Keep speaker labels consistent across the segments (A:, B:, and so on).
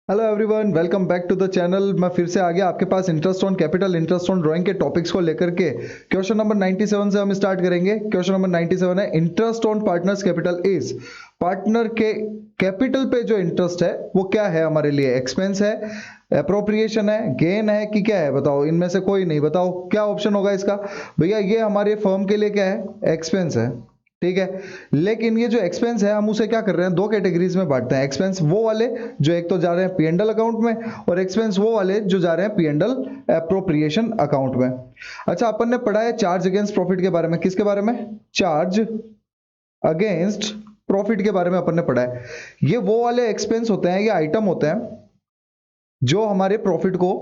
A: Hello everyone, welcome back to the channel. मैं फिर से आ गया आपके पास interest on capital, interest on drawing के टॉपिक्स को लेकर के। क्वेश्चन नंबर 97 से हम स्टार्ट करेंगे। क्वेश्चन नंबर 97 है, interest on partners capital is. Partner के कैपिटल पे जो इंटरेस्ट है वो क्या है हमारे लिए? एक्सपेंस है, अप्रोप्रिएशन है, गेन है कि क्या है? बताओ, इनमें से कोई नहीं। बताओ क्या ऑप्शन होगा इसका? भैया ये हमारे फर्म के लिए क्या है? एक्सपेंस है। ठीक है, लेकिन ये जो एक्सपेंस है हम उसे क्या कर रहे हैं, दो कैटेगरीज में बांटते हैं। एक्सपेंस वो वाले जो एक तो जा रहे हैं पी एंड एल अकाउंट में, और एक्सपेंस वो वाले जो जा रहे हैं P and L appropriation account में। अच्छा, अपन ने पढ़ा है चार्ज अगेंस्ट प्रॉफिट के बारे में। किसके बारे में? चार्ज अगेंस्ट प्रॉफिट के बारे में अपन ने पढ़ा है। ये वो वाले एक्सपेंस होते हैं, ये आइटम होते हैं जो हमारे प्रॉफिट को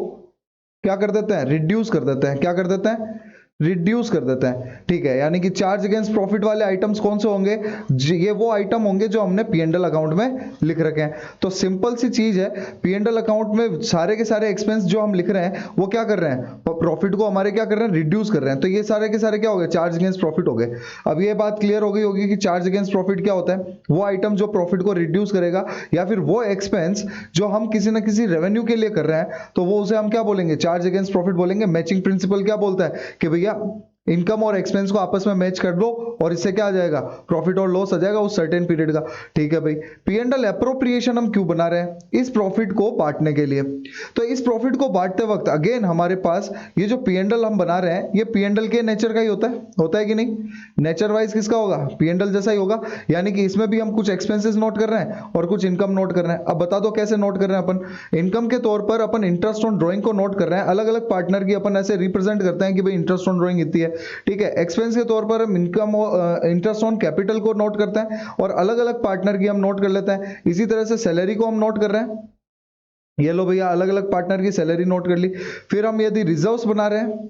A: क्या कर देते हैं? रिड्यूस कर देते हैं। क्या कर देते हैं? रिड्यूस कर देते हैं। ठीक है, यानी कि चार्ज अगेंस्ट प्रॉफिट वाले आइटम्स कौन से होंगे? ये वो आइटम होंगे जो हमने पी एंड एल अकाउंट में लिख रखे हैं। तो सिंपल सी चीज है, पी एंड एल अकाउंट में सारे के सारे एक्सपेंस जो हम लिख रहे हैं वो क्या कर रहे हैं? प्रॉफिट को हमारे क्या कर रहे हैं? रिड्यूस कर रहे हैं। तो ये सारे के सारे क्या हो गए? चार्ज अगेंस्ट प्रॉफिट हो गए। अब ये बात क्लियर हो गई होगी कि चार्ज अगेंस्ट प्रॉफिट क्या होता है? वो आइटम जो प्रॉफिट को रिड्यूस करेगा, या फिर वो एक्सपेंस जो हम किसी ना किसी रेवेन्यू के लिए कर रहे हैं, तो वो उसे हम क्या बोलेंगे? चार्ज अगेंस्ट प्रॉफिट बोलेंगे। मैचिंग प्रिंसिपल क्या बोलता है कि भैया इनकम और एक्सपेंस को आपस में मैच कर दो और इससे क्या आ जाएगा? प्रॉफिट और लॉस आ जाएगा उस सर्टेन पीरियड का। ठीक है भाई, पी एंड एल एप्रोप्रिएशन हम क्यों बना रहे हैं? इस प्रॉफिट को बांटने के लिए। तो इस प्रॉफिट को बांटते वक्त अगेन हमारे पास ये जो पी एंड एल हम बना रहे हैं, ये पी एंड एल के नेचर का ही होता है कि नहीं? नेचर वाइज किसका होगा? पी एंड एल जैसा ही होगा। यानी कि इसमें भी हम कुछ एक्सपेंसेस नोट कर रहे हैं और कुछ इनकम नोट कर रहे हैं। अब बता दो कैसे नोट कर रहे हैं अपन? इनकम के तौर पर अपन इंटरेस्ट ऑन ड्राइंग को नोट कर रहे हैं। अलग अलग पार्टनर की अपन ऐसे रिप्रेजेंट करते हैं कि भाई इंटरेस्ट ऑन ड्राइंग इतनी है। ठीक है, एक्सपेंस के तौर पर हम इनकम इंटरेस्ट ऑन कैपिटल को नोट करते हैं और अलग अलग पार्टनर की हम नोट कर लेते हैं। इसी तरह से सैलरी को हम नोट कर रहे हैं। ये लो भैया, अलग अलग पार्टनर की सैलरी नोट कर ली। फिर हम यदि रिजर्व्स बना रहे हैं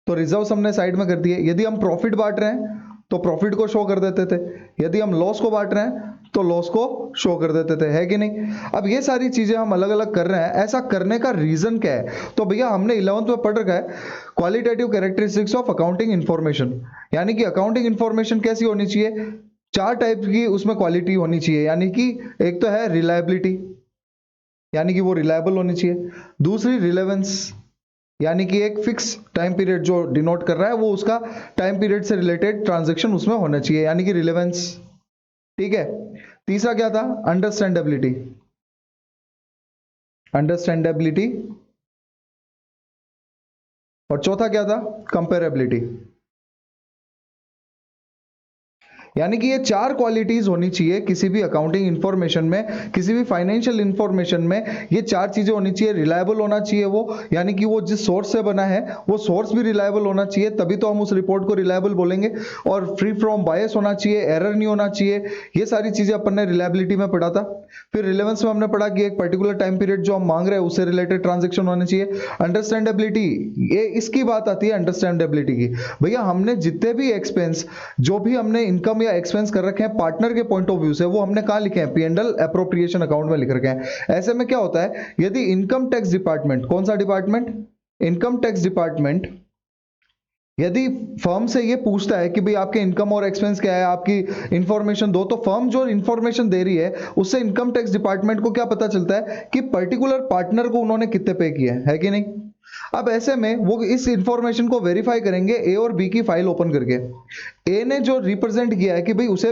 A: तो रिजर्व्स हमने साइड में कर दिए। यदि हम प्रॉफिट बांट रहे हैं तो प्रॉफिट को शो कर देते थे। यदि हम लॉस को बांट रहे हैं तो लॉस को शो कर देते थे, है कि नहीं? अब ये सारी चीजें हम अलग अलग कर रहे हैं। ऐसा करने का रीजन क्या है? तो भैया हमने 11th में पढ़ रखा है qualitative characteristics of accounting information. यानी कि अकाउंटिंग इंफॉर्मेशन कैसी होनी चाहिए? चार टाइप की उसमें क्वालिटी होनी चाहिए। यानी कि एक तो है रिलायबिलिटी, यानी कि वो रिलायबल होनी चाहिए। दूसरी रिलेवेंस, यानी कि एक फिक्स टाइम पीरियड जो डिनोट कर रहा है वो उसका टाइम पीरियड से रिलेटेड ट्रांजैक्शन उसमें होना चाहिए, यानी कि रिलेवेंस। ठीक है, तीसरा क्या था? अंडरस्टैंडेबिलिटी। अंडरस्टैंडेबिलिटी। और चौथा क्या था? कंपेरेबिलिटी। यानी कि ये चार क्वालिटीज होनी चाहिए किसी भी अकाउंटिंग इंफॉर्मेशन में, किसी भी फाइनेंशियल इंफॉर्मेशन में। ये चार चीजें होनी चाहिए। रिलायबल होना चाहिए वो, यानी कि वो जिस सोर्स से बना है वो सोर्स भी रिलायबल होना चाहिए, तभी तो हम उस रिपोर्ट को रिलायबल बोलेंगे। और फ्री फ्रॉम बायस होना चाहिए, एरर नहीं होना चाहिए। ये सारी चीजें अपन ने रिलायबिलिटी में पढ़ा था। फिर रिलेवेंस में हमने पढ़ा कि एक पर्टिकुलर टाइम पीरियड जो हम मांग रहे हैं उससे रिलेटेड ट्रांजेक्शन होने चाहिए। अंडरस्टैंडेबिलिटी, ये इसकी बात आती है अंडरस्टैंडेबिलिटी की। भैया हमने जितने भी एक्सपेंस जो भी हमने इनकम या एक्सपेंस कर रखे हैं पार्टनर के पॉइंट ऑफ व्यू से, वो हमने कहां लिखे हैं? P and L appropriation account में लिख रखे हैं। ऐसे में क्या होता है, यदि इनकम टैक्स डिपार्टमेंट, कौन सा डिपार्टमेंट? इनकम टैक्स डिपार्टमेंट, यदि फर्म से ये पूछता है कि भाई आपके इनकम और एक्सपेंस क्या है, आपकी इंफॉर्मेशन दो, तो फर्म जो इंफॉर्मेशन दे रही है उससे इनकम टैक्स डिपार्टमेंट को क्या पता चलता है कि पर्टिकुलर पार्टनर को उन्होंने कितने पे किए हैं, है कि नहीं? अब ऐसे में वो इस इंफॉर्मेशन को वेरीफाई करेंगे ए और बी की फाइल ओपन करके। ए ने जो रिप्रेजेंट किया है कि भाई उसे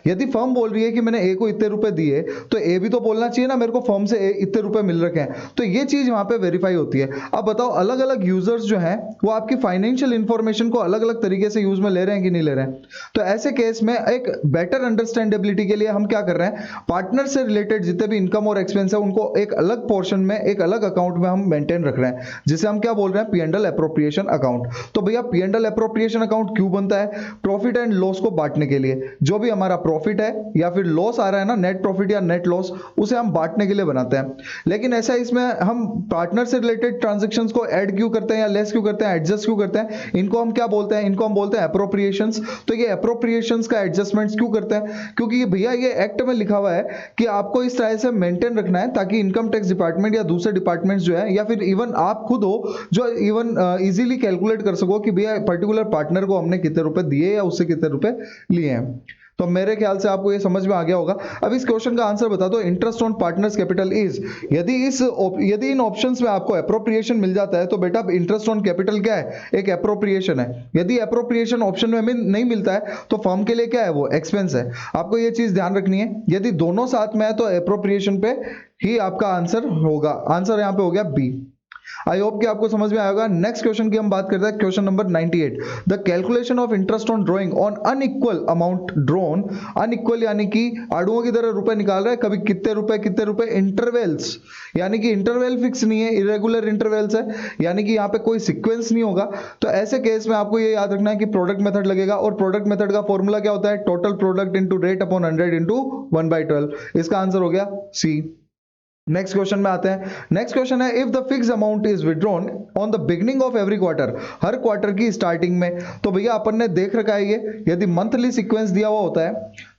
A: यदि फर्म बोल रही है कि मैंने ए को इतने रुपए दिए, तो ए भी तो बोलना चाहिए ना मेरे को फर्म से इतने रुपए मिल रखे हैं। तो ये चीज वहां पे वेरीफाई होती है। अब बताओ, अलग अलग यूजर्स जो हैं वो आपकी फाइनेंशियल इंफॉर्मेशन को अलग अलग तरीके से यूज में ले रहे हैं कि नहीं ले रहे हैं? तो ऐसे केस में एक बेटर अंडरस्टैंडेबिलिटी के लिए हम क्या कर रहे हैं, पार्टनर से रिलेटेड जितने भी इनकम और एक्सपेंस है उनको एक अलग पोर्शन में, एक अलग अकाउंट में हम मेंटेन रख रहे हैं, जिसे हम क्या बोल रहे हैं? P and L appropriation account. तो भैया P and L appropriation account क्यों बनता है? प्रॉफिट एंड लॉस को बांटने के लिए। जो भी हमारा प्रॉफिट है या फिर लॉस आ रहा है ना, नेट प्रॉफिट या नेट लॉस, उसे हम बांटने के लिए बनाते हैं। लेकिन ऐसा इसमें हम पार्टनर से रिलेटेड ट्रांजैक्शंस को ऐड क्यों करते हैं या लेस क्यों करते हैं, एडजस्ट क्यों करते हैं? इनको हम क्या बोलते हैं? इनको हम बोलते हैं एप्रोप्रिएशंस। तो ये एप्रोप्रिएशंस का एडजस्टमेंट्स क्यों करते हैं? क्योंकि भैया ये एक्ट में लिखा हुआ है कि आपको इस तरह से मेंटेन रखना है ताकि इनकम टैक्स डिपार्टमेंट या दूसरे डिपार्टमेंट्स जो है, या फिर इवन आप खुद हो जो इवन इजीली कैलकुलेट कर सको कि भैया पर्टिकुलर पार्टनर को हमने कितने रुपए दिए या उससे कितने रुपए लिए हैं। तो मेरे ख्याल से आपको ये समझ में आ गया होगा। अब इस क्वेश्चन का आंसर बता दो, interest on partners capital is. यदि इन ऑप्शंस में आपको अप्रोप्रिएशन मिल जाता है तो बेटा इंटरेस्ट ऑन कैपिटल क्या है, एक अप्रोप्रिएशन है। यदि अप्रोप्रिएशन ऑप्शन में नहीं मिलता है तो फर्म के लिए क्या है, वो एक्सपेंस है। आपको ये चीज ध्यान रखनी है। यदि दोनों साथ में है तो अप्रोप्रिएशन पे ही आपका आंसर होगा। आंसर यहां पे हो गया बी। आई होप कि आपको समझ में आएगा। नेक्स्ट क्वेश्चन की हम बात करते हैं, question number 98। The calculation of interest on drawing on unequal amount drawn. Unequal यानी कि आड़ुओं की तरह रुपए निकाल रहा है, कभी कितने रुपए इंटरवल्स, यानी कि इंटरवल फिक्स नहीं है, इरेगुलर इंटरवल्स है, यानी कि यहाँ पे कोई सीक्वेंस नहीं होगा। तो ऐसे केस में आपको ये याद रखना है कि प्रोडक्ट मेथड लगेगा, और प्रोडक्ट मेथड का फॉर्मूला क्या होता है, total product into rate upon 100 into 1/12। इसका आंसर हो गया सी। नेक्स्ट क्वेश्चन में आते हैं। नेक्स्ट क्वेश्चन है, if the fix amount is withdrawn on the beginning of every quarter, her quarter की स्टार्टिंग में। तो भैया अपन ने देख रखा है ये, यदि मंथली सीक्वेंस दिया हुआ होता है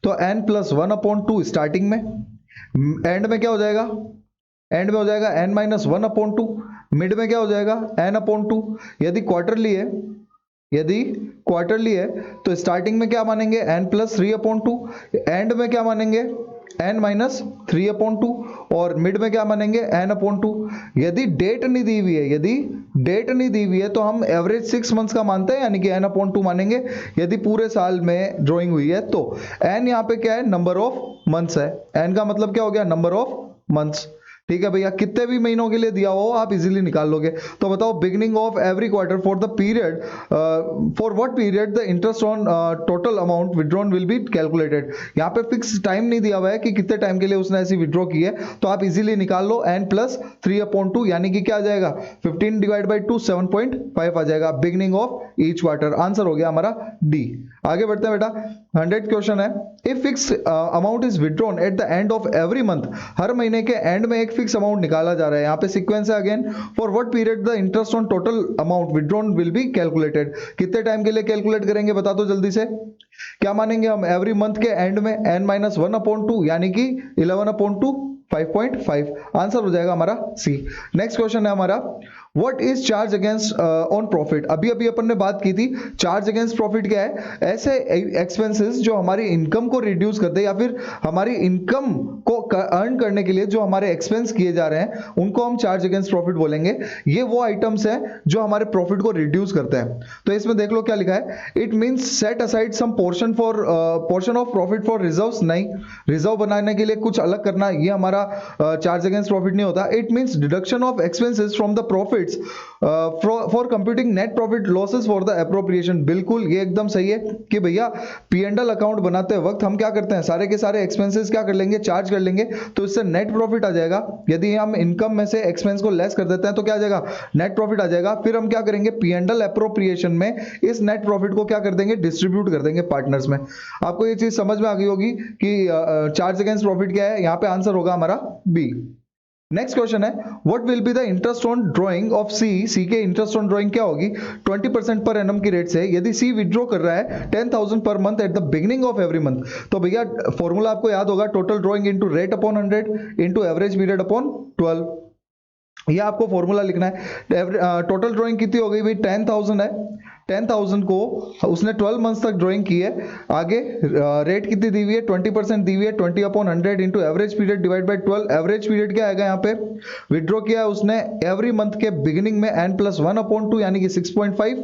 A: तो n+1/2 स्टार्टिंग में, एंड में क्या हो जाएगा, एंड में हो जाएगा n-1/2, मिड में क्या हो जाएगा n/2। यदि क्वार्टरली है तो स्टार्टिंग में क्या मानेंगे n+3/2, एंड में क्या मानेंगे n-3/2, और मिड में क्या मानेंगे n/2। यदि डेट नहीं दी हुई है तो हम एवरेज 6 मंथ्स का मानते हैं, यानी कि n/2 मानेंगे। यदि पूरे साल में ड्राइंग हुई है तो n यहाँ पे क्या है, नंबर ऑफ मंथ्स है। n का मतलब क्या हो गया, नंबर ऑफ मंथ्स। ठीक है भैया, कितने भी महीनों के लिए दिया हो आप इजीली निकाल लोगे। तो बताओ, beginning of every quarter for the period, for what period the interest on total amount withdrawn will be calculated. यहाँ पे फिक्स टाइम नहीं दिया हुआ है कि कितने टाइम के लिए उसने ऐसी विड्रॉ की है, तो आप इजीली निकाल लो n+3/2, यानी कि क्या आ जाएगा 15/2 7.5 आ जाएगा, beginning of each quarter. Answer हो गया हमारा डी। आगे बढ़ते हैं बेटा। 100 क्वेश्चन है, if fix amount is withdrawn at the end of every month, हर महीने के एंड में एक फिक्स अमाउंट निकाला जा रहा है। यहाँ पे सीक्वेंस है again, for what period the interest on total amount withdrawn will be calculated. कितने टाइम के लिए कैलकुलेट करेंगे बता दो जल्दी से। क्या मानेंगे हम, एवरी मंथ के एंड में n-1/2, यानी कि 11/2 5.5। आंसर हो जाएगा हमारा सी। नेक्स्ट क्वेश्चन है हमारा, what is charge against on profit. अभी अपन ने बात की थी, चार्ज अगेंस्ट प्रॉफिट क्या है, ऐसे एक्सपेंसेस जो हमारी इनकम को रिड्यूस करते हैं, या फिर हमारी इनकम को अर्न करने के लिए जो हमारे एक्सपेंस किए जा रहे हैं उनको हम चार्ज अगेंस्ट प्रॉफिट बोलेंगे। ये वो आइटम्स हैं जो हमारे प्रॉफिट को रिड्यूस करते हैं। तो इसमें देख लो क्या लिखा है, it means set aside some portion of profit for reserves. नहीं, रिजर्व बनाने के लिए कुछ अलग करना, ये हमारा चार्ज अगेंस्ट प्रॉफिट नहीं होता। It means deduction of expenses from the profits for computing net profit losses for the appropriation. बिल्कुल, ये एकदम सही है कि भैया P&L अकाउंट बनाते वक्त हम क्या करते हैं, सारे के सारे एक्सपेंसेस क्या कर लेंगे, चार्ज कर लेंगे, तो इससे नेट प्रॉफिट आ जाएगा। यदि हम इनकम में से एक्सपेंस को लेस कर देते हैं तो क्या आ जाएगा, नेट प्रॉफिट आ जाएगा। फिर हम क्या करेंगे, P&L अप्रोप्रिएशन में इस नेट प्रॉफिट को क्या कर देंगे, डिस्ट्रीब्यूट कर देंगे पार्टनर्स में। आपको ये चीज समझ में आ गई होगी कि चार्ज अगेंस्ट प्रॉफिट क्या है। यहाँ पे आंसर होगा हमारा बी। नेक्स्ट क्वेश्चन है, what will be the interest on drawing of C के इंटरेस्ट ऑन ड्राइंग क्या होगी 20% पर एनम की रेट से। यदि सी विड्रॉ कर रहा है 10,000 per month at the beginning of every month, तो भैया फॉर्मूला आपको याद होगा, total drawing into rate upon 100 into average period upon 12। यह आपको फॉर्मूला लिखना है। टोटल ड्राइंग कितनी हो गई भाई, 10,000 है। 10,000 को उसने 12 मंथ्स तक ड्राइंग की है। आगे रेट कितनी दी हुई है, 20% दी हुई है, 20/100 into average period divide by 12। Average period क्या आएगा, यहाँ पे विड्रॉ किया है उसने एवरी मंथ के बिगिनिंग में n+1/2, यानी कि 6.5।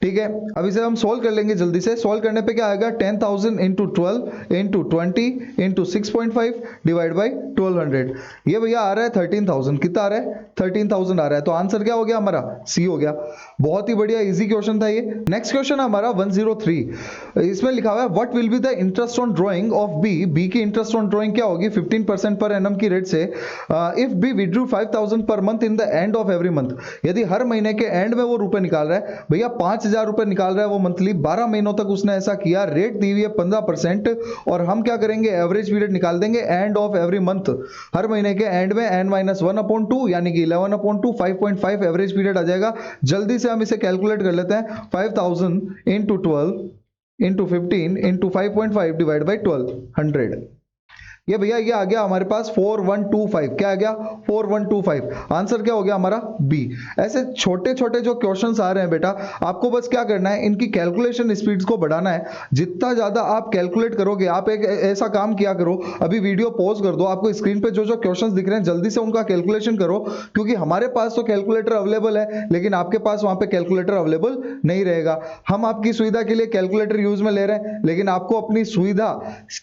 A: ठीक है, अब इसे हम सोल्व कर लेंगे जल्दी से। सोल्व करने पे क्या आएगा, 10,000 into 12 into 20 into 6.5 divide by 1200। ये भैया आ रहा है 13,000। कितना आ रहा है, 13,000 आ रहा है। तो आंसर क्या हो गया हमारा, सी हो गया। बहुत ही बढ़िया, इजी क्वेश्चन था ये। नेक्स्ट क्वेश्चन है हमारा 103। इसमें लिखा हुआ है, what will be the interest on drawing of B की इंटरेस्ट ऑन ड्राइंग क्या होगी 15% पर एनम की रेट से, if B withdrew 5,000 per month in the end of every month. यदि हर महीने के एंड में वो रुपए निकाल रहा है, भैया 5,000 रुपए निकाल रहा है वो मंथली, 12 महीनों तक उसने ऐसा किया, रेट दी हुई है 15%, और हम क्या करेंगे, एवरेज पीरियड निकाल देंगे एंड ऑफ एवरी मंथ। हर महीने के एंड में n-1/2 यानी कि 11/2 5.5 एवरेज पीरियड आ जाएगा। जल्दी से हम इसे कैलकुलेट कर लेते हैं, 5,000 into 12 into 15 into 5.5 divide by 1200। ये भैया ये आ गया हमारे पास 4125। क्या आ गया? 4125। आंसर क्या हो गया हमारा? बी। ऐसे छोटे छोटे जो क्वेश्चंस आ रहे हैं बेटा, आपको बस क्या करना है, इनकी कैलकुलेशन स्पीड्स को बढ़ाना है। जितना ज्यादा आप कैलकुलेट करोगे, आप एक ऐसा काम किया करो, अभी वीडियो पॉज कर दो, आपको स्क्रीन पे जो जो क्वेश्चंस दिख रहे हैं जल्दी से उनका कैलकुलेशन करो, क्योंकि हमारे पास तो कैलकुलेटर अवेलेबल है लेकिन आपके पास वहां पे कैलकुलेटर अवेलेबल नहीं रहेगा। हम आपकी सुविधा के लिए कैलकुलेटर यूज में ले रहे हैं, लेकिन आपको अपनी सुविधा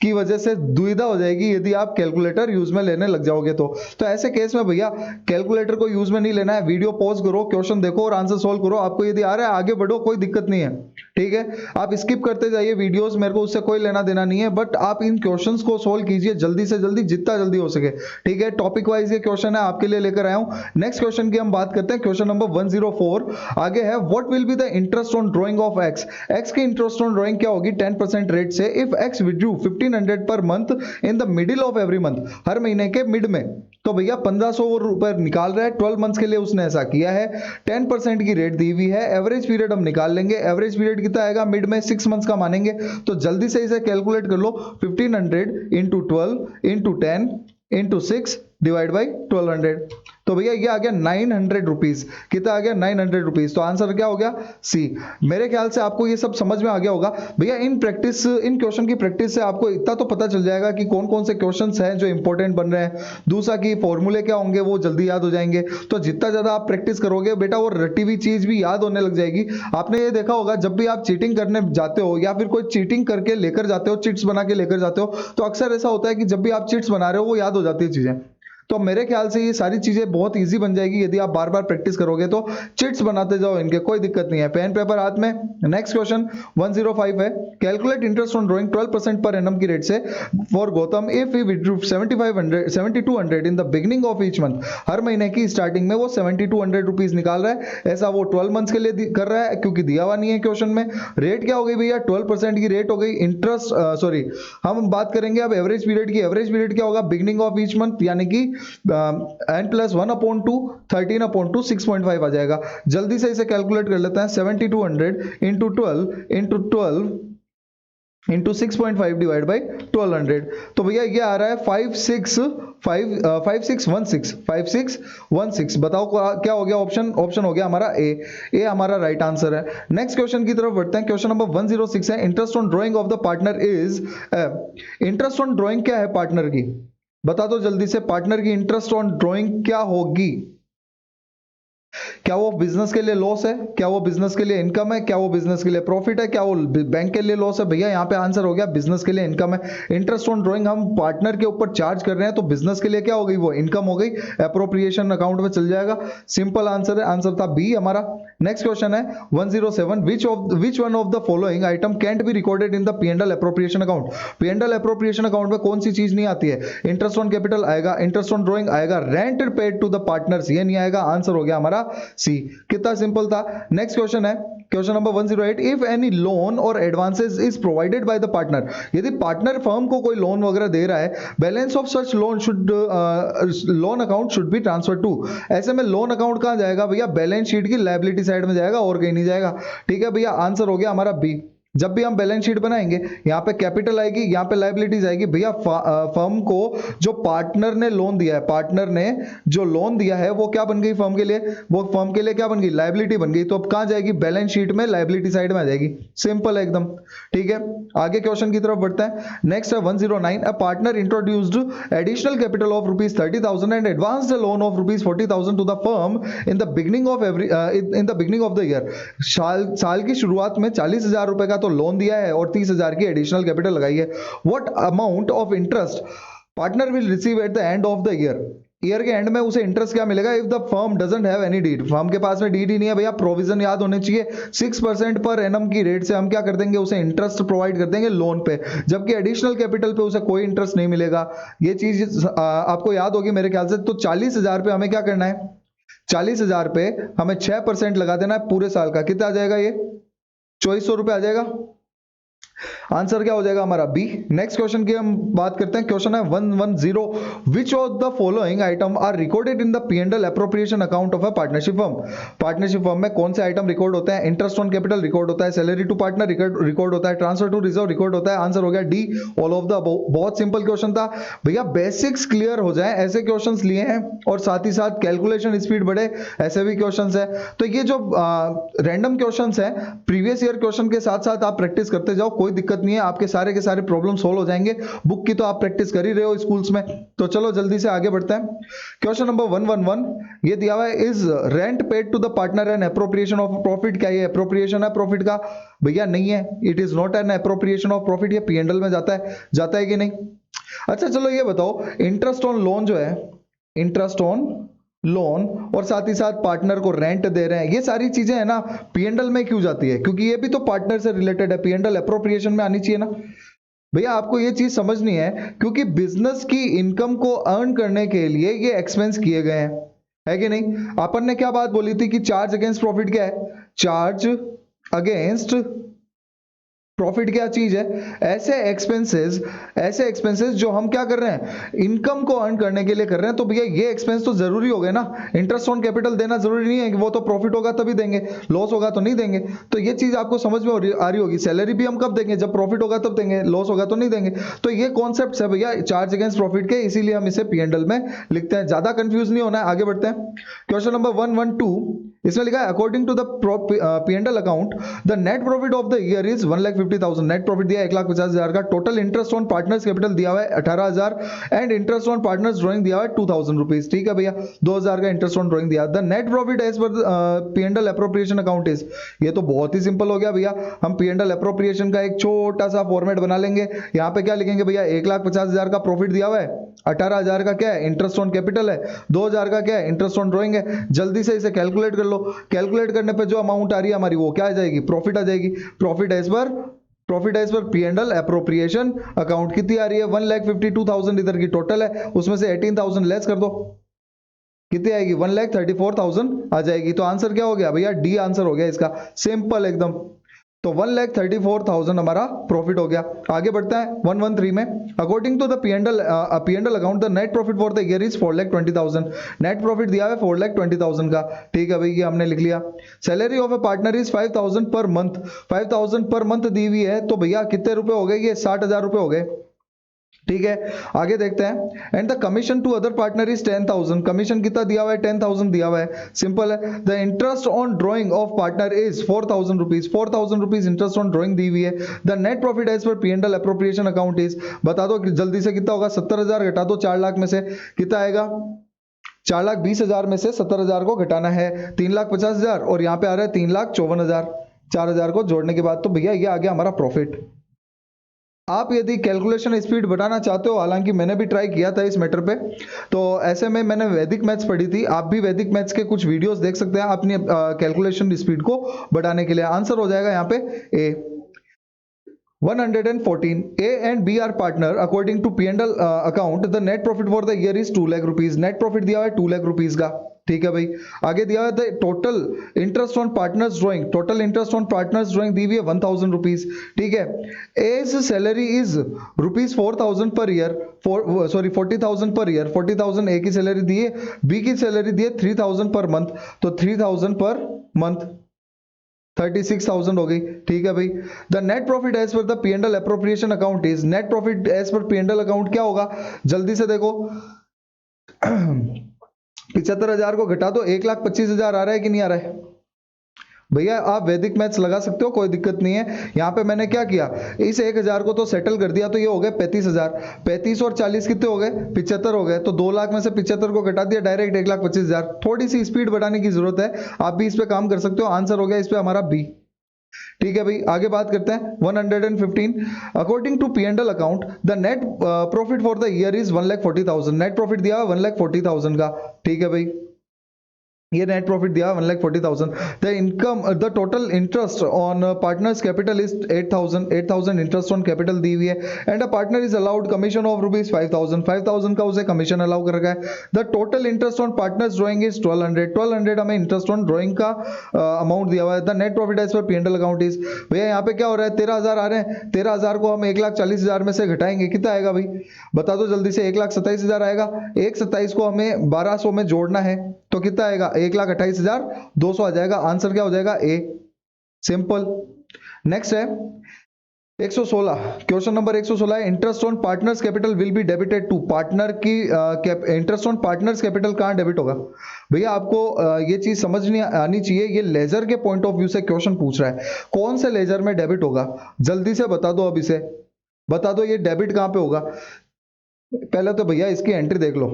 A: की वजह से दुविधा हो जाएगी यदि आप कैलकुलेटर यूज में लेने लग जाओगे तो ऐसे केस में भैया कैलकुलेटर को यूज में नहीं लेना है। वीडियो पॉज करो, क्वेश्चन देखो और आंसर सोल्व करो। आपको यदि आ रहा है आगे बढ़ो, कोई दिक्कत नहीं है, ठीक है। आप स्किप करते जाइए वीडियोस, मेरे को उससे कोई लेना देना नहीं है, बट आप इन क्वेश्चंस को सोल्व कीजिए जल्दी से जल्दी, जितना जल्दी हो सके, ठीक है। टॉपिक वाइज ये क्वेश्चन है आपके लिए लेकर आया हूं। नेक्स्ट क्वेश्चन की हम बात करते हैं, क्वेश्चन नंबर 104 आगे है, what will be the interest on drawing of x. X की इंटरेस्ट ऑन ड्रॉइंग क्या होगी? 10% रेट से if x withdrew 1500 per month in the middle of every month, हर महीने के मिड में। तो भैया 1500 रुपए निकाल रहा है, 12 मंथ्स के लिए उसने ऐसा किया है, 10% की रेट दी हुई है, एवरेज पीरियड हम निकाल लेंगे। एवरेज पीरियड कितना आएगा? मिड में 6 मंथ्स का मानेंगे, तो जल्दी से इसे कैलकुलेट कर लो। 1500 into 12 into 10 into 6 divide by 1200। तो भैया ये आ गया 900 रुपीज। कितना आ गया? 900 रुपीज। तो आंसर क्या हो गया? सी। मेरे ख्याल से आपको ये सब समझ में आ गया होगा भैया। इन क्वेश्चन की प्रैक्टिस से आपको इतना तो पता चल जाएगा कि कौन कौन से क्वेश्चंस हैं जो इंपॉर्टेंट बन रहे हैं। दूसरा कि फॉर्मूले क्या होंगे वो जल्दी याद हो जाएंगे। तो जितना ज्यादा आप प्रैक्टिस करोगे बेटा, वो रटी हुई चीज भी याद होने लग जाएगी। आपने ये देखा होगा, जब भी आप चीटिंग करने जाते हो या फिर कोई चीटिंग करके लेकर जाते हो, चिट्स बना के लेकर जाते हो, तो अक्सर ऐसा होता है कि जब भी आप चिट्स बना रहे हो वो याद हो जाती है चीजें। तो मेरे ख्याल से ये सारी चीजें बहुत इजी बन जाएगी यदि आप बार बार प्रैक्टिस करोगे। तो चिट्स बनाते जाओ इनके, कोई दिक्कत नहीं है। पेन पेपर हाथ में। नेक्स्ट क्वेश्चन 105 है, calculate interest on drawing 12% per annum की रेट से for Gautam if he withdrew 7200 in the beginning of each month. हर महीने की स्टार्टिंग में वो 7200 रुपीज निकाल रहा है। ऐसा वो 12 मंथ्स के लिए कर रहा है, क्योंकि दिया हुआ नहीं है क्वेश्चन में। रेट क्या हो गई भैया? 12% की रेट हो गई। इंटरेस्ट सॉरी, हम बात करेंगे अब एवरेज पीरियड की। एवरेज पीरियड क्या होगा? बिगिनिंग ऑफ ईच मंथ, यानी कि n+1/2 13/2 6.5 आ जाएगा। जल्दी से इसे कैलकुलेट कर लेते हैं। 7200 इंटू 12 इंटू 6.5 डिवाइड बाई 1200। तो भैया ये आ रहा है 5616। बताओ क्या हो गया? ऑप्शन हो गया हमारा ए हमारा राइट आंसर है। नेक्स्ट क्वेश्चन की तरफ बढ़ते हैं। क्वेश्चन नंबर 106 है, interest on drawing of the partner is. Interest on drawing क्या है पार्टनर की? बता दो जल्दी से, पार्टनर की इंटरेस्ट ऑन ड्रॉइंग क्या होगी? क्या वो बिजनेस के लिए लॉस है? क्या वो बिजनेस के लिए इनकम है? क्या वो बिजनेस के लिए प्रॉफिट है? क्या वो बैंक के लिए लॉस है? भैया यहाँ पे आंसर हो गया बिजनेस के लिए इनकम है। इंटरेस्ट ऑन ड्रॉइंग हम पार्टनर के ऊपर चार्ज कर रहे हैं, तो बिजनेस के लिए क्या हो गई? वो इनकम हो गई, एप्रोप्रिएशन अकाउंट में चल जाएगा। सिंपल आंसर है, आंसर था बी हमारा। नेक्स्ट क्वेश्चन है 107, which one of the following item can't be recorded in the P&L appropriation account. P&L appropriation account में कौन सी चीज नहीं आती है? इंटरेस्ट ऑन कैपिटल आएगा, इंटरेस्ट ऑन ड्रॉइंग आएगा, rent paid to the partners ये नहीं आएगा। आंसर हो गया हमारा सी। कितना सिंपल था। नेक्स्ट क्वेश्चन है, question number 108, if any loan or advances is provided by the partner. यदि पार्टनर फर्म को कोई लोन वगैरह दे रहा है, balance of such loan account should be transfer to. ऐसे में लोन अकाउंट कहां जाएगा भैया? बैलेंस शीट की लायबिलिटी साइड में जाएगा और कहीं नहीं जाएगा। ठीक है भैया, आंसर हो गया हमारा बी। जब भी हम बैलेंस शीट बनाएंगे, यहाँ पे कैपिटल आएगी, यहाँ पे लायबिलिटीज आएगी। भैया फर्म को जो पार्टनर ने लोन दिया है, पार्टनर ने जो लोन दिया है वो क्या बन गई फर्म के लिए? वो फर्म के लिए क्या बन गई? लायबिलिटी बन गई। तो अब कहां जाएगी? बैलेंस शीट में, लायबिलिटी साइड में आ जाएगी। सिंपल है एकदम। ठीक है, आगे क्वेश्चन की तरफ बढ़ते हैं। नेक्स्ट है 109, a partner introduced additional capital of ₹30,000 and advanced loan of ₹40,000 to the firm in the beginning of the year. साल की शुरुआत में 40,000 रुपए का तो लोन दिया है और 30,000 की एडिशनल कैपिटल लगाई है। What amount of interest partner will receive at the end of the year के एंड में उसे इंटरेस्ट क्या मिलेगा? If the firm doesn't have any deed. Firm के पास में डीड ही नहीं है भैया, प्रोविजन याद होने चाहिए। 6% पर एनम की रेट से हम क्या कर देंगे? उसे इंटरेस्ट प्रोवाइड कर देंगे लोन पे, जबकि एडिशनल कैपिटल पे उसे कोई इंटरेस्ट नहीं मिलेगा। ये चीज आपको याद होगी मेरे ख्याल से। तो 40,000 पे हमें क्या करना है? 40,000 पे हमें 6% लगा देना है पूरे साल का। कितना आ जाएगा? ये 2400 रुपए आ जाएगा। आंसर क्या हो जाएगा हमारा बी। नेक्स्ट क्वेश्चन की हम बात करते हैं। क्वेश्चन है 110, which of the following item are recorded in the P&L appropriation account of a partnership firm. Partnership firm में कौन से आइटम रिकॉर्ड होते हैं? इंटरेस्ट ऑन कैपिटल रिकॉर्ड होता है, सैलरी टू पार्टनर रिकॉर्ड होता है, ट्रांसफर टू रिजर्व रिकॉर्ड होता है। आंसर हो गया D, all of the above. बहुत सिंपल क्वेश्चन था भैया, बेसिक्स क्लियर हो जाए ऐसे क्वेश्चंस लिए हैं, और साथ ही साथ कैलकुलेशन स्पीड बढ़े ऐसे भी क्वेश्चंस है। तो ये जो रैंडम क्वेश्चंस है प्रीवियस ईयर क्वेश्चन के साथ साथ आप प्रैक्टिस करते जाओ, कोई दिक्कत नहीं है, आपके सारे के सारे प्रॉब्लम सोल्व हो जाएंगे। बुक की तो आप प्रैक्टिस कर ही रहे हो स्कूल्स में। तो चलो जल्दी से आगे बढ़ते हैं। क्वेश्चन नंबर 111 ये दिया हुआ है, is rent paid to the partner an appropriation of profit. क्या ये एप्रोप्रिएशन है प्रॉफिट का? भैया नहीं है, it is not an appropriation of profit. ये P&L में जाता है कि नहीं? अच्छा चलो ये बताओ, इंटरेस्ट ऑन लोन जो है, इंटरेस्ट ऑन लोन और साथ ही साथ पार्टनर को रेंट दे रहे हैं, ये सारी चीजें है ना P&L में क्यों जाती है? क्योंकि ये भी तो पार्टनर से रिलेटेड है, P&L एप्रोप्रिएशन में आनी चाहिए ना भैया। आपको ये चीज समझनी है, क्योंकि बिजनेस की इनकम को अर्न करने के लिए ये एक्सपेंस किए गए हैं, है कि नहीं? अपन ने क्या बात बोली थी कि चार्ज अगेंस्ट प्रॉफिट क्या है? चार्ज अगेंस्ट प्रॉफिट क्या चीज है? ऐसे एक्सपेंसेस जो हम क्या कर रहे हैं, इनकम को अर्न करने के लिए कर रहे हैं। तो भैया ये एक्सपेंस तो जरूरी हो गए ना। इंटरेस्ट ऑन कैपिटल देना जरूरी नहीं है कि वो तो प्रॉफिट होगा तभी देंगे, लॉस होगा तो नहीं देंगे। तो ये चीज आपको समझ में आ रही होगी। सैलरी भी हम कब देंगे? जब प्रॉफिट होगा तब देंगे, लॉस होगा तो नहीं देंगे। तो ये कॉन्सेप्ट है भैया चार्ज अगेंस्ट प्रॉफिट के, इसीलिए हम इसे P&L में लिखते हैं। ज्यादा कंफ्यूज नहीं होना है, आगे बढ़ते हैं। क्वेश्चन नंबर 112 इसमें लिखा है, according to the P&L account the net profit of the year is 1,50,000। Net profit दिया 1,50,000 का। Total interest on partners capital दिया हुआ है 18,000 and interest on partners drawing दिया हुआ है 2,000 रुपीज। ठीक है भैया, 2,000 का इंटरेस्ट ऑन ड्रॉइंग दिया। The net profit as per P&L appropriation account is. ये तो बहुत ही सिंपल हो गया भैया। हम P&L एप्रोप्रिएशन का एक छोटा सा फॉर्मेट बना लेंगे। यहाँ पे क्या लिखेंगे भैया, 1,50,000 का प्रॉफिट दिया हुआ है, 18,000 का क्या है? इंटरेस्ट ऑन कैपिटल है, 2,000 का क्या है? इंटरेस्ट ऑन ड्रॉइंग है। जल्दी से इसे कैलकुलेट कर लो। कैलकुलेट करने पे जो अमाउंट आ रही है हमारी, वो क्या आ जाएगी? प्रॉफिट आ जाएगी। Profit as per P&L appropriation account कितनी आ रही है? 1,52,000 इधर की टोटल है, उसमें से 18,000 लेस कर दो, कितनी आएगी? 1,34,000 आ जाएगी। तो आंसर क्या हो गया भैया? डी आंसर हो गया इसका, सिंपल एकदम। तो 1,34,000 हमारा प्रॉफिट हो गया। आगे बढ़ता है 113 में, according to the P&L account the net profit for the year is 4,20,000। Net profit दिया है 4,20,000 का। ठीक है भाई, ये हमने लिख लिया। Salary of A partner is 5,000 per month. 5,000 per month दी हुई है, तो भैया कितने रुपए हो गए? ये 60,000 रुपए हो गए। ठीक है, आगे देखते हैं। And the commission to other partner is 10,000। Commission कितना दिया हुआ है? 10,000 दिया हुआ है, सिंपल है। The interest on drawing of partner is 4,000 rupees. 4,000 rupees interest on drawing दी हुई है। The net profit as per P&L appropriation account is, बता दो जल्दी से कितना होगा? 70,000 घटा दो 4 लाख में से, कितना आएगा? 4,20,000 में से 70,000 को घटाना है, 3,50,000, और यहाँ पे आ रहा है 3,54,000। 4,000 को जोड़ने के बाद तो भैया ये आ गया हमारा प्रॉफिट। आप यदि कैलकुलेशन स्पीड बढ़ाना चाहते हो, हालांकि मैंने भी ट्राई किया था इस मैटर पे, तो ऐसे में मैंने वैदिक मैथ्स पढ़ी थी। आप भी वैदिक मैथ्स के कुछ वीडियोस देख सकते हैं अपनी कैलकुलेशन स्पीड को बढ़ाने के लिए। आंसर हो जाएगा यहाँ पे ए। 114, A and B are partner according to P&L account the net profit for the year is 2 lakh rupees। Net profit दिया हुआ है 2 लाख रुपीस का। ठीक है भाई, आगे दिया हुआ है total interest on partners drawing. Total interest on partners drawing दी हुई है 1,000 रुपीज। ठीक है, as salary is rupees 4,000 per year, 40,000 per year. 40,000 ए की सैलरी दी है, बी की सैलरी दी है 3,000 पर मंथ, तो 3,000 पर मंथ 36,000 हो गई। ठीक है भाई, the net profit as per the P&L appropriation account is. Net profit as per P&L account क्या होगा? जल्दी से देखो 75,000 को घटा दो, 1,25,000 आ रहा है कि नहीं आ रहा है? भैया आप वैदिक मैथ्स लगा सकते हो, कोई दिक्कत नहीं है। यहाँ पे मैंने क्या किया, इस 1,000 को तो सेटल कर दिया, तो ये हो गए 35,000। 35 और 40 कितने हो गए? 75 हो गए। तो 2 लाख में से 75 को घटा दिया, डायरेक्ट 1,25,000। थोड़ी सी स्पीड बढ़ाने की जरूरत है, आप भी इस पे काम कर सकते हो। आंसर हो गया इस पे हमारा बी। ठीक है भाई, आगे बात करते हैं 115। According to P&L account the net profit for the year is 1,40,000। Net profit दिया 1,40,000 का। ठीक है भाई, ये नेट प्रॉफिट दिया 1,40,000. The income, the total interest on partners capital is 8,000 interest on capital दी हुई है. And a partner is allowed commission of ₹5,000 का उसे कमीशन अलाउ कर रखा है. The total interest on partners drawing is 1200 हमें इंटरेस्ट ऑन ड्रॉइंग का अमाउंट दिया हुआ है. The net profit as per P&L account is, भैया यहाँ पे क्या हो रहा है, 13,000 आ रहे हैं. 13,000 को हम 1,40,000 में से घटाएंगे, कितना आएगा भाई बता दो जल्दी से. 1,27,000 आएगा. 1,27 को हमें 1,200 में जोड़ना है तो कितना आएगा, 1,28,200 आ जाएगा. आंसर क्या हो जाएगा, ए. सिंपल. नेक्स्ट है 116. क्वेश्चन नंबर 116 है interest on partners capital will be debited to. Partner की इंटरेस्ट ऑन पार्टनर्स कैपिटल कहां डेबिट होगा. भैया आपको ये चीज समझनी आनी चाहिए. ये लेजर के पॉइंट ऑफ व्यू से क्वेश्चन पूछ रहा है, कौन से लेजर में डेबिट होगा, जल्दी से बता दो. अब इसे बता दो ये डेबिट कहां पे होगा. पहले तो भैया इसकी एंट्री देख लो.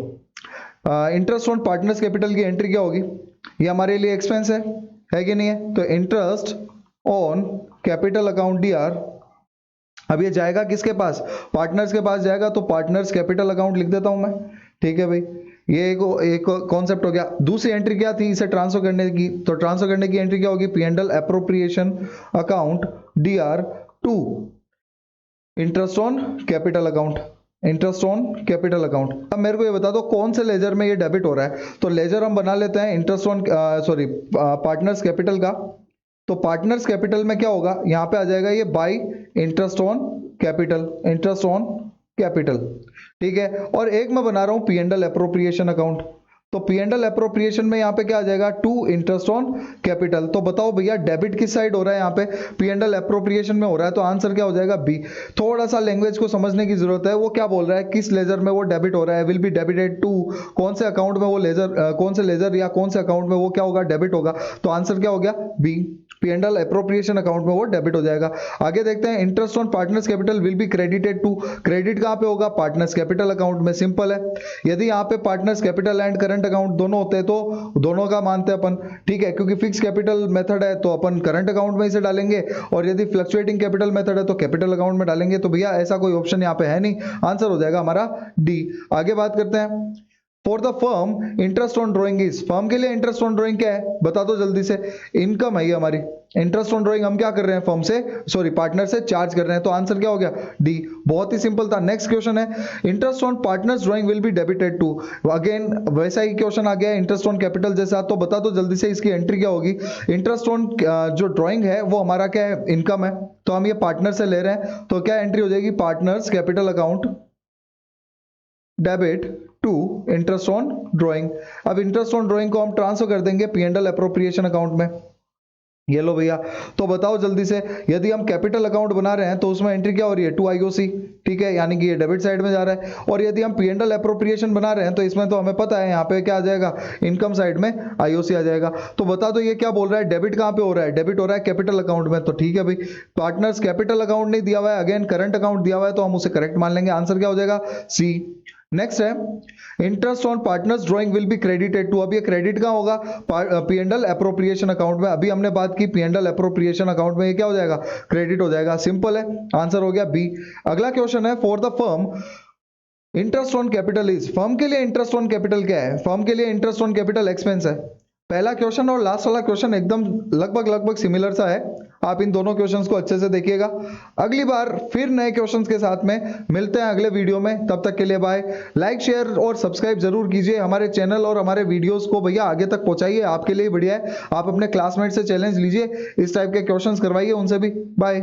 A: इंटरेस्ट ऑन पार्टनर्स कैपिटल की एंट्री क्या होगी, ये हमारे लिए एक्सपेंस है कि नहीं है. तो interest on capital account DR, अब ये जाएगा किसके पास, पार्टनर्स के पास जाएगा. तो पार्टनर्स कैपिटल अकाउंट लिख देता हूं मैं. ठीक है भाई, ये एक कॉन्सेप्ट हो गया. दूसरी एंट्री क्या थी इसे ट्रांसफर करने की, तो ट्रांसफर करने की एंट्री क्या होगी, P&L appropriation account DR to interest on capital account. Interest on capital account. अब मेरे को ये बता दो कौन से लेजर में ये डेबिट हो रहा है. तो लेजर हम बना लेते हैं इंटरेस्ट ऑन पार्टनर्स कैपिटल का. तो पार्टनर्स कैपिटल में क्या होगा, यहां पे आ जाएगा ये bye interest on capital. Interest on capital, ठीक है. और एक मैं बना रहा हूं P&L एप्रोप्रिएशन अकाउंट. तो P&L एप्रोप्रिएशन में यहां पे क्या आ जाएगा, टू इंटरेस्ट ऑन कैपिटल. तो बताओ भैया डेबिट किस साइड हो रहा है, यहां पे P&L एप्रोप्रिएशन में हो रहा है. तो आंसर क्या हो जाएगा, बी. थोड़ा सा लैंग्वेज को समझने की जरूरत है. वो क्या बोल रहा है, किस लेजर में वो डेबिट हो रहा है, विल बी डेबिटेड टू, कौन से अकाउंट में वो लेजर, कौन से लेजर या कौन से अकाउंट में वो क्या होगा, डेबिट होगा. तो आंसर क्या हो गया, बी. P&L एप्रोप्रिएशन अकाउंट में वो डेबिट हो जाएगा. आगे देखते हैं interest on partners capital will be credited to. Credit कहां पे होगा, पार्टनर्स कैपिटल अकाउंट में. सिंपल है. यदि यहां पे partners capital and current account दोनों होते हैं तो दोनों का मानते हैं अपन. ठीक है, क्योंकि फिक्स कैपिटल मेथड है तो अपन करंट अकाउंट में इसे डालेंगे, और यदि फ्लक्चुएटिंग कैपिटल मेथड है तो कैपिटल अकाउंट में डालेंगे. तो भैया ऐसा कोई ऑप्शन यहां पे है नहीं, आंसर हो जाएगा हमारा डी. आगे बात करते हैं. For the firm interest on drawing is, firm के लिए इंटरेस्ट ऑन ड्रॉइंग क्या है बता दो जल्दी से. इनकम है ये हमारी. इंटरेस्ट ऑन ड्रॉइंग हम क्या कर रहे हैं, फर्म से, सॉरी पार्टनर से चार्ज कर रहे हैं. तो आंसर क्या हो गया, डी. बहुत ही सिंपल था. नेक्स्ट क्वेश्चन है interest on partners drawing will be debited to. Again वैसा ही क्वेश्चन आ गया इंटरेस्ट ऑन कैपिटल जैसा. तो बता दो जल्दी से इसकी एंट्री क्या होगी. इंटरेस्ट ऑन जो ड्रॉइंग है वो हमारा क्या है, इनकम है. तो हम ये पार्टनर से ले रहे हैं तो क्या एंट्री हो जाएगी, partners capital account debit to interest on drawing. अब इंटरेस्ट ऑन ड्रॉइंग को हम ट्रांसफर कर देंगे P&L एप्रोप्रिएशन अकाउंट में. ये लो भैया. तो बताओ जल्दी से, यदि हम कैपिटल अकाउंट बना रहे हैं तो उसमें एंट्री क्या हो रही है, टू IOC. ठीक है, यानी कि ये डेबिट साइड में जा रहा है. और यदि हम P&L एप्रोप्रिएशन बना रहे हैं तो इसमें तो हमें पता है यहाँ पे क्या आ जाएगा, इनकम साइड में IOC आ जाएगा. तो बता दो ये क्या बोल रहा है, डेबिट कहाँ पे हो रहा है, डेबिट हो रहा है कैपिटल अकाउंट में. तो ठीक है भाई, पार्टनर्स कैपिटल अकाउंट नहीं दिया हुआ है, अगेन करंट अकाउंट दिया हुआ है, तो हम उसे करेक्ट मान लेंगे. आंसर क्या हो जाएगा, सी. नेक्स्ट है interest on partners drawing will be credited to. अब ये क्रेडिट कहां होगा, P&L एप्रोप्रिएशन अकाउंट में. अभी हमने बात की P&L एप्रोप्रिएशन अकाउंट में, ये क्या हो जाएगा, क्रेडिट हो जाएगा. सिंपल है, आंसर हो गया बी. अगला क्वेश्चन है for the firm interest on capital is. Firm के लिए इंटरेस्ट ऑन कैपिटल क्या है, फर्म के लिए इंटरेस्ट ऑन कैपिटल एक्सपेंस है. पहला क्वेश्चन और लास्ट वाला क्वेश्चन एकदम लगभग सिमिलर सा है. आप इन दोनों क्वेश्चंस को अच्छे से देखिएगा. अगली बार फिर नए क्वेश्चंस के साथ में मिलते हैं अगले वीडियो में. तब तक के लिए बाय. लाइक शेयर और सब्सक्राइब जरूर कीजिए हमारे चैनल और हमारे वीडियोस को भैया आगे तक पहुंचाइए, आपके लिए बढ़िया है. आप अपने क्लासमेट से चैलेंज लीजिए, इस टाइप के क्वेश्चंस करवाइए उनसे भी. बाय.